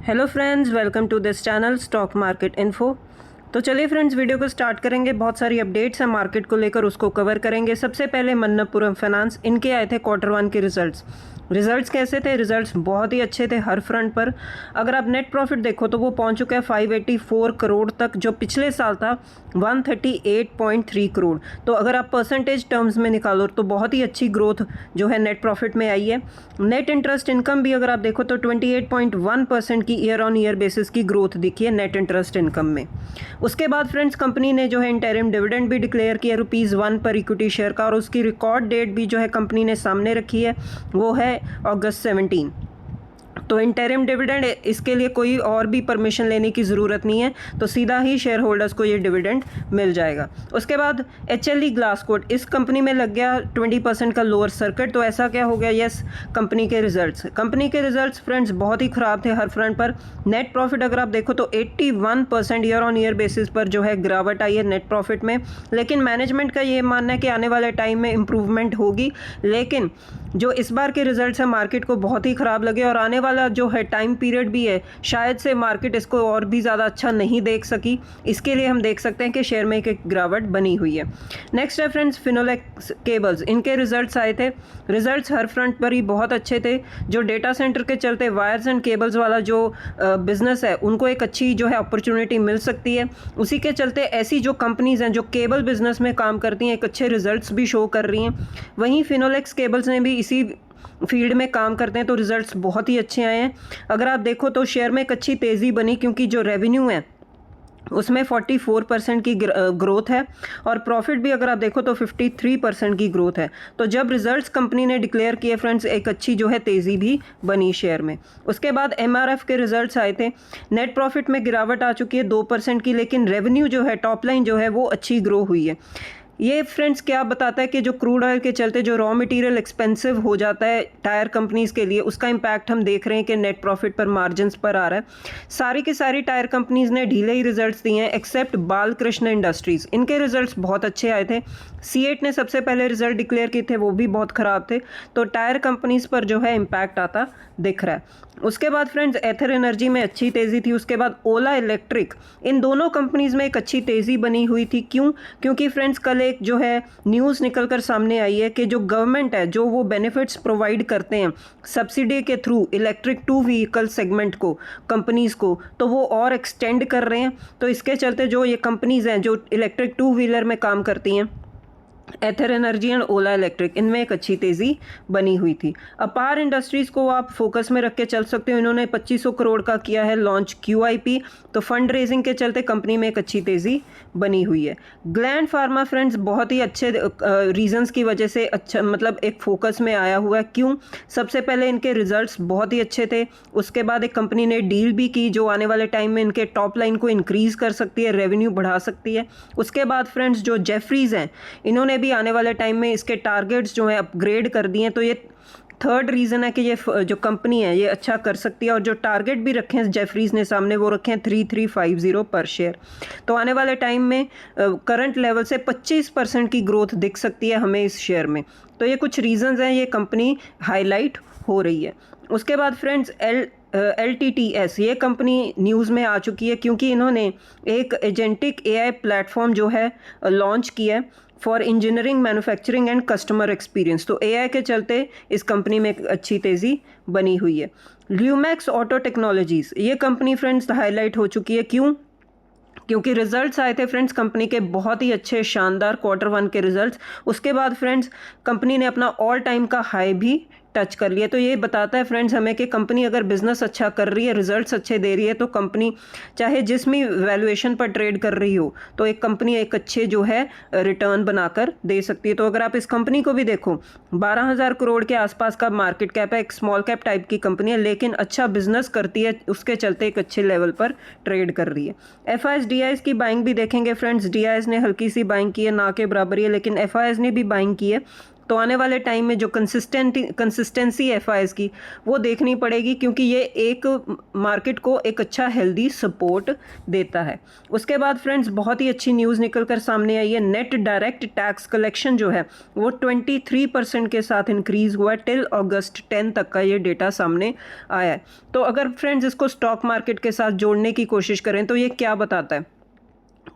Hello friends, welcome to this channel stock market info. तो चलिए friends, video को start करेंगे। बहुत सारी अपडेट्स हैं मार्केट को लेकर, उसको कवर करेंगे। सबसे पहले मन्नप्पुरम फाइनेंस, इनके आए थे Q1 के रिजल्ट्स कैसे थे? रिजल्ट्स बहुत ही अच्छे थे हर फ्रंट पर। अगर आप नेट प्रॉफिट देखो तो वो पहुंच चुका है 584 करोड़ तक, जो पिछले साल था 138.3 करोड़। तो अगर आप परसेंटेज टर्म्स में निकालो तो बहुत ही अच्छी ग्रोथ जो है नेट प्रॉफिट में आई है। नेट इंटरेस्ट इनकम भी अगर आप देखो तो 28.1% की ईयर ऑन ईयर बेसिस की ग्रोथ दिखी है नेट इंटरेस्ट इनकम में। उसके बाद फ्रेंड्स, कंपनी ने जो है इंटरिम डिविडेंड भी डिक्लेयर किया ₹1 पर इक्विटी शेयर का, और उसकी रिकॉर्ड डेट भी जो है कंपनी ने सामने रखी है, वो है अगस्त 17। तो इंटरिम डिविडेंड, इसके लिए कोई और भी परमिशन लेने की ज़रूरत नहीं है, तो सीधा ही शेयर होल्डर्स को ये डिविडेंड मिल जाएगा। उसके बाद HLE ग्लासकोट, इस कंपनी में लग गया 20% का लोअर सर्किट। तो ऐसा क्या हो गया? यस, कंपनी के रिजल्ट्स फ्रेंड्स बहुत ही ख़राब थे हर फ्रंट पर। नेट प्रॉफिट अगर आप देखो तो 81% ईयर ऑन ईयर बेसिस पर जो है गिरावट आई है नेट प्रॉफिट में। लेकिन मैनेजमेंट का ये मानना है कि आने वाले टाइम में इम्प्रूवमेंट होगी, लेकिन जो इस बार के रिजल्ट्स हैं मार्केट को बहुत ही ख़राब लगे, और आने वाला जो है टाइम पीरियड भी है, शायद से मार्केट इसको और भी ज़्यादा अच्छा नहीं देख सकी। इसके लिए हम देख सकते हैं कि शेयर में एक गिरावट बनी हुई है। नेक्स्ट है फ्रेंड्स फिनोलेक्स केबल्स, इनके रिजल्ट्स आए थे। रिजल्ट्स हर फ्रंट पर ही बहुत अच्छे थे। जो डेटा सेंटर के चलते वायर्स एंड केबल्स वाला जो बिजनेस है, उनको एक अच्छी जो है अपॉर्चुनिटी मिल सकती है। उसी के चलते ऐसी जो कंपनीज़ हैं जो केबल बिजनेस में काम करती हैं, एक अच्छे रिजल्ट्स भी शो कर रही हैं। वहीं फिनोलेक्स केबल्स ने भी इसी फील्ड में काम करते हैं, तो रिजल्ट्स बहुत ही अच्छे आए हैं। अगर आप देखो तो शेयर में एक अच्छी तेज़ी बनी, क्योंकि जो रेवेन्यू है उसमें 44% की ग्रोथ है, और प्रॉफिट भी अगर आप देखो तो 53% की ग्रोथ है। तो जब रिजल्ट्स कंपनी ने डिक्लेयर किए फ्रेंड्स, एक अच्छी जो है तेज़ी भी बनी शेयर में। उसके बाद MRF के रिजल्ट्स आए थे। नेट प्रॉफिट में गिरावट आ चुकी है 2% की, लेकिन रेवेन्यू जो है, टॉप लाइन जो है, वो अच्छी ग्रो हुई है। ये फ्रेंड्स क्या बताता है कि जो क्रूड ऑयल के चलते जो रॉ मटेरियल एक्सपेंसिव हो जाता है टायर कंपनीज़ के लिए, उसका इम्पैक्ट हम देख रहे हैं कि नेट प्रॉफिट पर, मार्जिन्स पर आ रहा है। सारी की सारी टायर कंपनीज़ ने ढीले ही रिजल्ट्स दिए हैं, एक्सेप्ट बालकृष्ण इंडस्ट्रीज़, इनके रिजल्ट्स बहुत अच्छे आए थे। C8 ने सबसे पहले रिजल्ट डिक्लेयर किए थे, वो भी बहुत ख़राब थे। तो टायर कंपनीज़ पर जो है इम्पैक्ट आता दिख रहा है। उसके बाद फ्रेंड्स, एथर एनर्जी में अच्छी तेज़ी थी। उसके बाद ओला इलेक्ट्रिक, इन दोनों कंपनीज़ में एक अच्छी तेज़ी बनी हुई थी। क्यों? क्योंकि फ्रेंड्स कल एक जो है न्यूज़ निकल कर सामने आई है कि जो गवर्नमेंट है, जो वो बेनिफिट्स प्रोवाइड करते हैं सब्सिडी के थ्रू इलेक्ट्रिक 2 व्हीकल सेगमेंट को, कंपनीज़ को, तो वो और एक्सटेंड कर रहे हैं। तो इसके चलते जो ये कंपनीज़ हैं जो इलेक्ट्रिक 2 व्हीलर में काम करती हैं, एथर एनर्जी एंड ओला इलेक्ट्रिक, इनमें एक अच्छी तेज़ी बनी हुई थी। अपार इंडस्ट्रीज़ को आप फोकस में रख के चल सकते हो। इन्होंने 2500 करोड़ का किया है लॉन्च QIP, तो फंड रेजिंग के चलते कंपनी में एक अच्छी तेज़ी बनी हुई है। ग्लैंड फार्मा फ्रेंड्स बहुत ही अच्छे रीजंस की वजह से अच्छा, मतलब एक फोकस में आया हुआ है। क्यों? सबसे पहले इनके रिजल्ट्स बहुत ही अच्छे थे। उसके बाद एक कंपनी ने डील भी की जो आने वाले टाइम में इनके टॉप लाइन को इंक्रीज़ कर सकती है, रेवेन्यू बढ़ा सकती है। उसके बाद फ्रेंड्स, जो जेफरीज़ हैं, इन्होंने भी आने वाले टाइम में इसके टारगेट्स जो हैं अपग्रेड कर दिए हैं। तो ये थर्ड रीज़न है कि ये जो कंपनी है ये अच्छा कर सकती है, और जो टारगेट भी रखे हैं जेफरीज़ ने सामने, वो रखे हैं 3350 पर शेयर। तो आने वाले टाइम में करंट लेवल से 25% की ग्रोथ दिख सकती है हमें इस शेयर में। तो ये कुछ रीज़न्स हैं, ये कंपनी हाईलाइट हो रही है। उसके बाद फ्रेंड्स, LTTS, ये कंपनी न्यूज़ में आ चुकी है, क्योंकि इन्होंने एक एजेंटिक AI प्लेटफॉर्म जो है लॉन्च किया है for engineering, manufacturing and customer experience. तो AI के चलते इस कंपनी में एक अच्छी तेज़ी बनी हुई है। ल्यूमैक्स ऑटो टेक्नोलॉजीज़, ये कंपनी फ्रेंड्स हाईलाइट हो चुकी है। क्यों? क्योंकि रिजल्ट्स आए थे फ्रेंड्स कंपनी के बहुत ही अच्छे, शानदार Q1 के रिजल्ट्स। उसके बाद फ्रेंड्स कंपनी ने अपना ऑल टाइम का हाई भी टच कर लिया। तो ये बताता है फ्रेंड्स हमें कि कंपनी अगर बिजनेस अच्छा कर रही है, रिजल्ट्स अच्छे दे रही है, तो कंपनी चाहे जिस भी वैल्यूएशन पर ट्रेड कर रही हो, तो एक कंपनी एक अच्छे जो है रिटर्न बनाकर दे सकती है। तो अगर आप इस कंपनी को भी देखो, 12,000 करोड़ के आसपास का मार्केट कैप है, एक स्मॉल कैप टाइप की कंपनी है, लेकिन अच्छा बिजनेस करती है, उसके चलते एक अच्छे लेवल पर ट्रेड कर रही है। FIS की बाइंग भी देखेंगे फ्रेंड्स। DIS ने हल्की सी बाइंग की है, ना के बराबर है, लेकिन FIS ने भी बाइंग की है। तो आने वाले टाइम में जो कंसिस्टेंसी एफआईएस की वो देखनी पड़ेगी, क्योंकि ये एक मार्केट को एक अच्छा हेल्दी सपोर्ट देता है। उसके बाद फ्रेंड्स बहुत ही अच्छी न्यूज़ निकल कर सामने आई है। नेट डायरेक्ट टैक्स कलेक्शन जो है वो 23% के साथ इंक्रीज़ हुआ है टिल अगस्त 10 तक का ये डेटा सामने आया है। तो अगर फ्रेंड्स इसको स्टॉक मार्केट के साथ जोड़ने की कोशिश करें तो ये क्या बताता है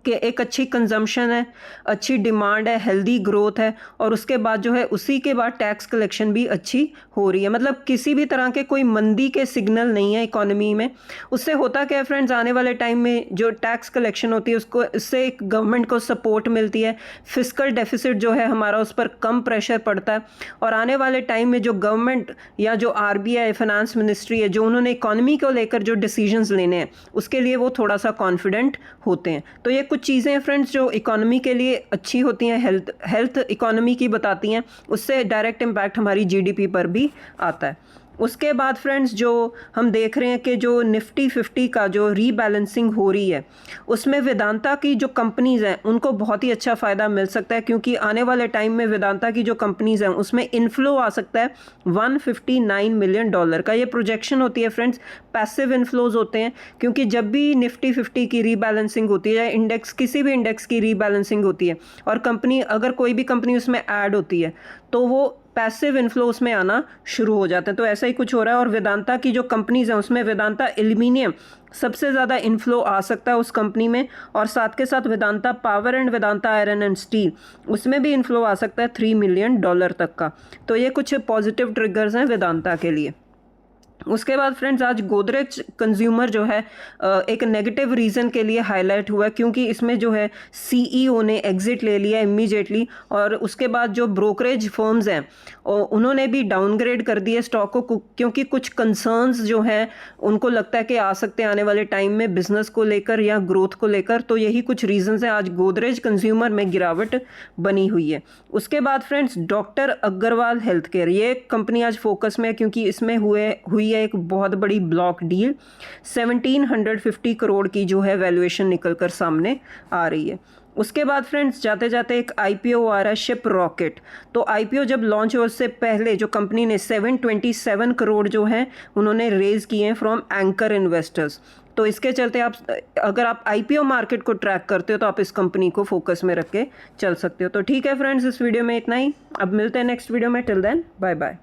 कि एक अच्छी कंजम्पशन है, अच्छी डिमांड है, हेल्दी ग्रोथ है, और उसके बाद जो है उसी के बाद टैक्स कलेक्शन भी अच्छी हो रही है। मतलब किसी भी तरह के कोई मंदी के सिग्नल नहीं है इकोनॉमी में। उससे होता क्या है फ्रेंड्स, आने वाले टाइम में जो टैक्स कलेक्शन होती है उसको इससे एक गवर्नमेंट को सपोर्ट मिलती है, फिस्कल डेफिसिट जो है हमारा उस पर कम प्रेशर पड़ता है, और आने वाले टाइम में जो गवर्नमेंट या जो आरबीआई फाइनेंस मिनिस्ट्री है जो उन्होंने इकोनॉमी को लेकर जो डिसीजंस लेने हैं उसके लिए वो थोड़ा सा कॉन्फिडेंट होते हैं। तो ये कुछ चीज़ें फ्रेंड्स जो इकोनॉमी के लिए अच्छी होती हैं, हेल्थ इकोनॉमी की बताती हैं, उससे डायरेक्ट इम्पैक्ट हमारी जीडीपी पर भी आता है। उसके बाद फ्रेंड्स जो हम देख रहे हैं कि जो निफ्टी 50 का जो रीबैलेंसिंग हो रही है उसमें वेदांता की जो कंपनीज़ हैं उनको बहुत ही अच्छा फ़ायदा मिल सकता है, क्योंकि आने वाले टाइम में वेदांता की जो कंपनीज़ हैं उसमें इन्फ्लो आ सकता है $159 मिलियन का। ये प्रोजेक्शन होती है फ्रेंड्स, पैसिव इन्फ्लोज होते हैं, क्योंकि जब भी निफ्टी 50 की रीबैलेंसिंग होती है या इंडेक्स किसी भी इंडेक्स की रीबैलेंसिंग होती है और कंपनी अगर कोई भी कंपनी उसमें ऐड होती है तो वो पैसिव इन्फ्लो उसमें आना शुरू हो जाते हैं। तो ऐसा ही कुछ हो रहा है, और वेदांता की जो कंपनीज हैं उसमें वेदांता एल्यूमिनियम सबसे ज़्यादा इन्फ्लो आ सकता है उस कंपनी में, और साथ के साथ Vedanta power and Vedanta iron and steel उसमें भी इन्फ्लो आ सकता है $3 मिलियन तक का। तो ये कुछ पॉजिटिव ट्रिगर्स हैं वेदांता के लिए। उसके बाद फ्रेंड्स आज गोदरेज कंज्यूमर जो है एक नेगेटिव रीज़न के लिए हाईलाइट हुआ है, क्योंकि इसमें जो है सीईओ ने एग्जिट ले लिया इमीडिएटली, और उसके बाद जो ब्रोकरेज फर्म्स हैं उन्होंने भी डाउनग्रेड कर दिए स्टॉक को, क्योंकि कुछ कंसर्न्स जो हैं उनको लगता है कि आ सकते हैं आने वाले टाइम में बिजनेस को लेकर या ग्रोथ को लेकर। तो यही कुछ रीजंस हैं आज गोदरेज कंज्यूमर में गिरावट बनी हुई है। उसके बाद friends doctor Agarwal health care, ये कंपनी आज फोकस में है, क्योंकि इसमें हुई है एक बहुत बड़ी ब्लॉक डील, 1750 करोड़ की जो है वैल्यूएशन निकल कर सामने आ रही है। उसके बाद फ्रेंड्स जाते जाते एक आईपीओ आ रहा है शिप रॉकेट। तो आईपीओ जब लॉन्च हो उससे पहले जो कंपनी ने 727 करोड़ जो है उन्होंने रेज किए हैं फ्रॉम एंकर इन्वेस्टर्स। तो इसके चलते अगर आप आईपीओ मार्केट को ट्रैक करते हो तो आप इस कंपनी को फोकस में रख के चल सकते हो। तो ठीक है फ्रेंड्स, इस वीडियो में इतना ही, अब मिलते हैं नेक्स्ट वीडियो में। Till then bye bye.